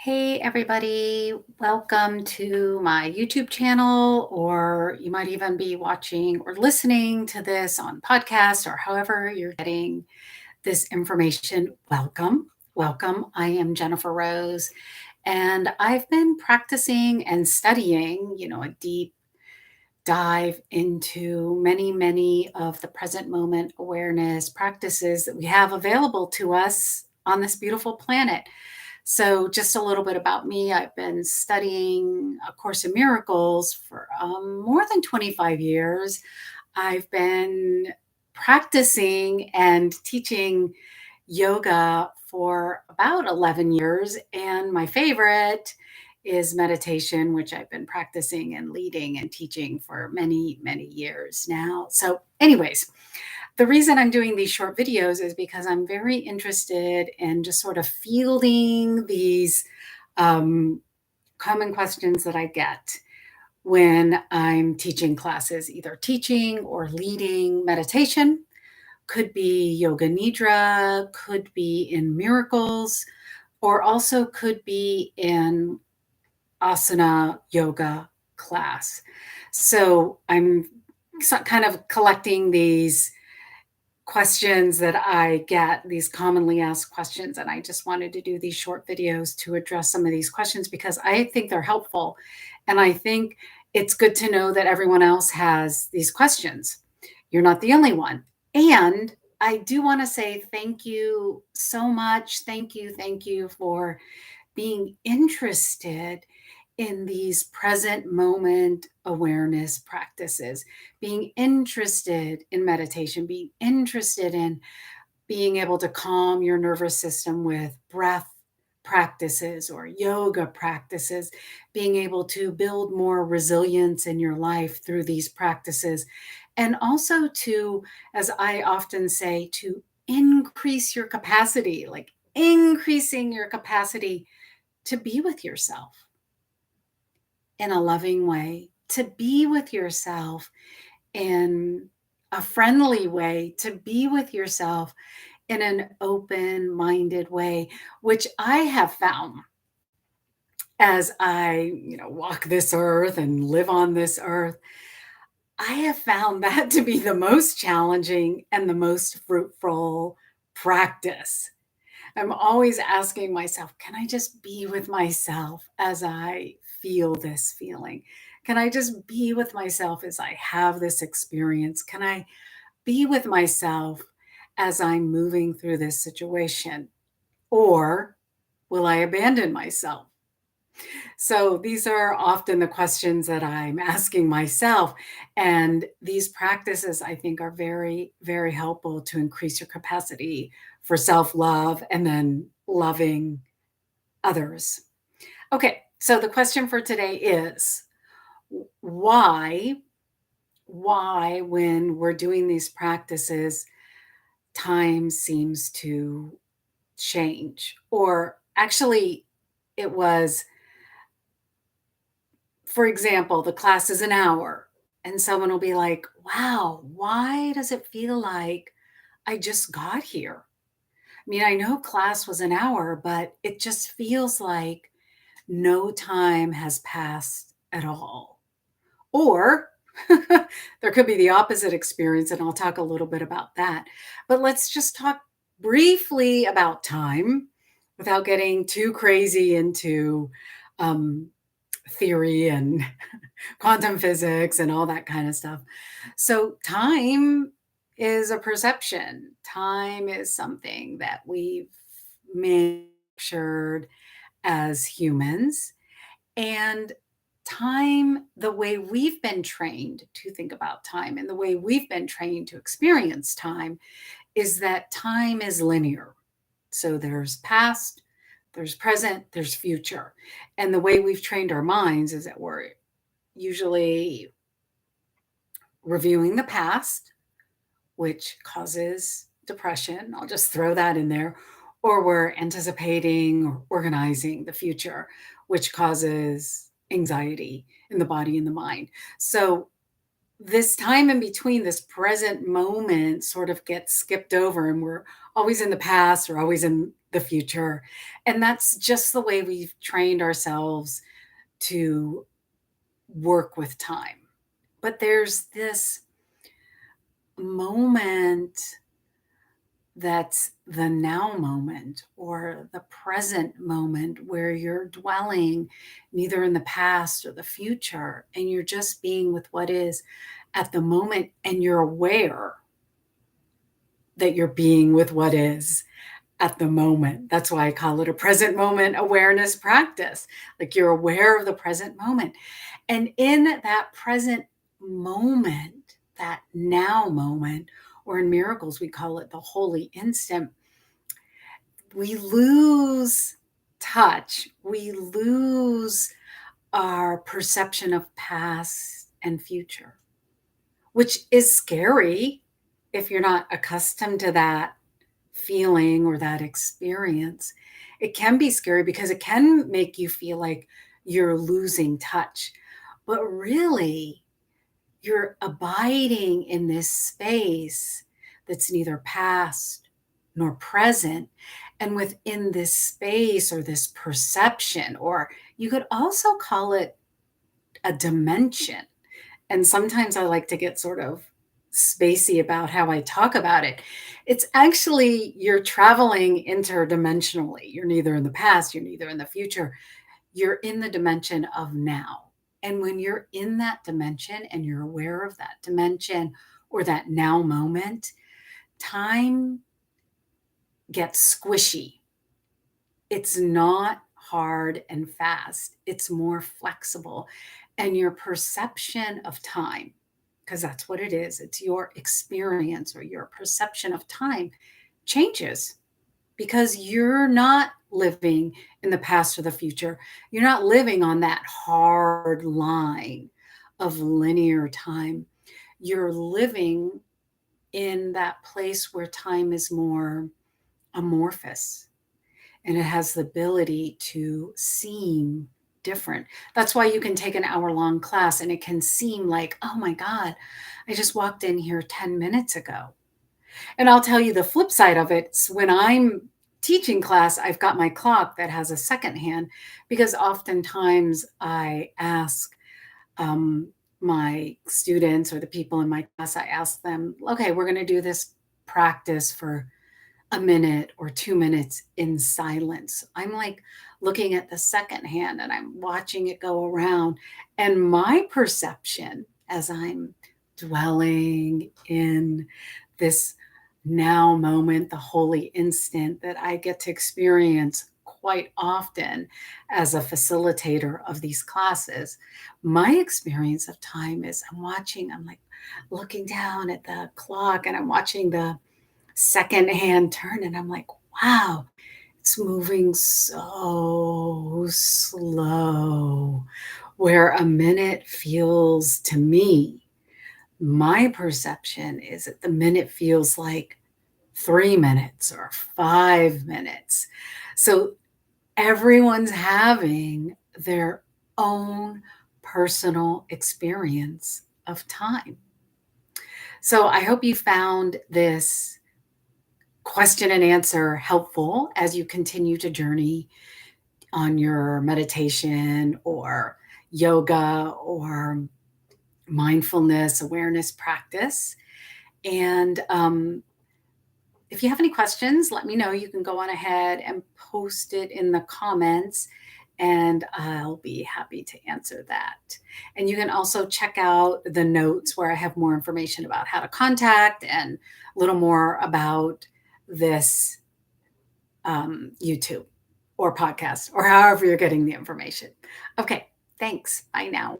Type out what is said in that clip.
Hey, everybody. Welcome to my YouTube channel, or you might even be watching or listening to this on podcast or however you're getting this information. Welcome. Welcome. I am Jennifer Rose, and I've been practicing and studying, a deep dive into many of the present moment awareness practices that we have available to us on this beautiful planet. So, just a little bit about me. I've been studying A Course in Miracles for more than 25 years. I've been practicing and teaching yoga for about 11 years. And my favorite is meditation, which I've been practicing and leading and teaching for many years now. So, anyways, the reason I'm doing these short videos is because I'm very interested in just sort of fielding these common questions that I get when I'm teaching classes, either teaching or leading meditation. Could be yoga nidra, could be in miracles, or also could be in asana yoga class. So I'm kind of collecting these questions that I get, these commonly asked questions. And I just wanted to do these short videos to address some of these questions because I think they're helpful. And I think it's good to know that everyone else has these questions. You're not the only one. And I do want to say thank you so much. Thank you for being interested in these present moment awareness practices, being interested in meditation, being interested in being able to calm your nervous system with breath practices or yoga practices, being able to build more resilience in your life through these practices. And also to, as I often say, to increase your capacity, like increasing your capacity to be with yourself in a loving way, to be with yourself in a friendly way, to be with yourself in an open minded way, which I have found as I, walk this earth and live on this earth. I have found that to be the most challenging and the most fruitful practice. I'm always asking myself, can I just be with myself as I feel this feeling? Can I just be with myself as I have this experience? Can I be with myself as I'm moving through this situation? Or will I abandon myself? So these are often the questions that I'm asking myself. And these practices, I think, are very helpful to increase your capacity for self love and then loving others. Okay, so the question for today is why, when we're doing these practices, time seems to change? Or actually, it was, for example, the class is an hour, and someone will be like, wow, why does it feel like I just got here? I mean, I know class was an hour, but it just feels like no time has passed at all. Or there could be the opposite experience, and I'll talk a little bit about that. But let's just talk briefly about time without getting too crazy into um, theory and quantum physics and all that kind of stuff. So, time is a perception. Time is something that we've manufactured as humans. And time, the way we've been trained to think about time and the way we've been trained to experience time is that time is linear. So there's past, there's present, there's future. And the way we've trained our minds is that we're usually reviewing the past, which causes depression. I'll just throw that in there. Or we're anticipating or organizing the future, which causes anxiety in the body and the mind. So this time in between, this present moment sort of gets skipped over, and we're always in the past or always in the future. And that's just the way we've trained ourselves to work with time. But there's this moment that's the now moment or the present moment where you're dwelling neither in the past or the future, and you're just being with what is at the moment, and you're aware that you're being with what is at the moment. That's why I call it a present moment awareness practice. Like, you're aware of the present moment. And in that present moment, that now moment, or in miracles, we call it the holy instant, we lose touch. We lose our perception of past and future, which is scary if you're not accustomed to that feeling or that experience. It can be scary because it can make you feel like you're losing touch. But really, you're abiding in this space that's neither past nor present. And within this space or this perception, or you could also call it a dimension. And sometimes I like to get sort of spacey about how I talk about it. It's actually, you're traveling interdimensionally. You're neither in the past, you're neither in the future. You're in the dimension of now. And when you're in that dimension and you're aware of that dimension or that now moment, time gets squishy. It's not hard and fast, it's more flexible. And your perception of time, because that's what it is, it's your experience or your perception of time, changes because you're not living in the past or the future. You're not living on that hard line of linear time. You're living in that place where time is more amorphous, and it has the ability to seem different. That's why you can take an hour-long class and it can seem like, oh my God, I just walked in here 10 minutes ago. And I'll tell you the flip side of it. When I'm teaching class, I've got my clock that has a second hand, because oftentimes I ask my students or the people in my class, I ask them, okay, we're going to do this practice for a minute or 2 minutes in silence. I'm like looking at the second hand and I'm watching it go around. And my perception as I'm dwelling in this now moment, the holy instant that I get to experience quite often as a facilitator of these classes, my experience of time is I'm like looking down at the clock and I'm watching the second hand turn, and I'm like, wow, it's moving so slow. Where a minute feels to me, my perception is that the minute feels like 3 minutes or 5 minutes. So everyone's having their own personal experience of time. So I hope you found this question and answer helpful as you continue to journey on your meditation or yoga or mindfulness awareness practice. And if you have any questions, let me know. You can go on ahead and post it in the comments, and I'll be happy to answer that. And you can also check out the notes where I have more information about how to contact and a little more about this YouTube or podcast or however you're getting the information. Okay, thanks. Bye now.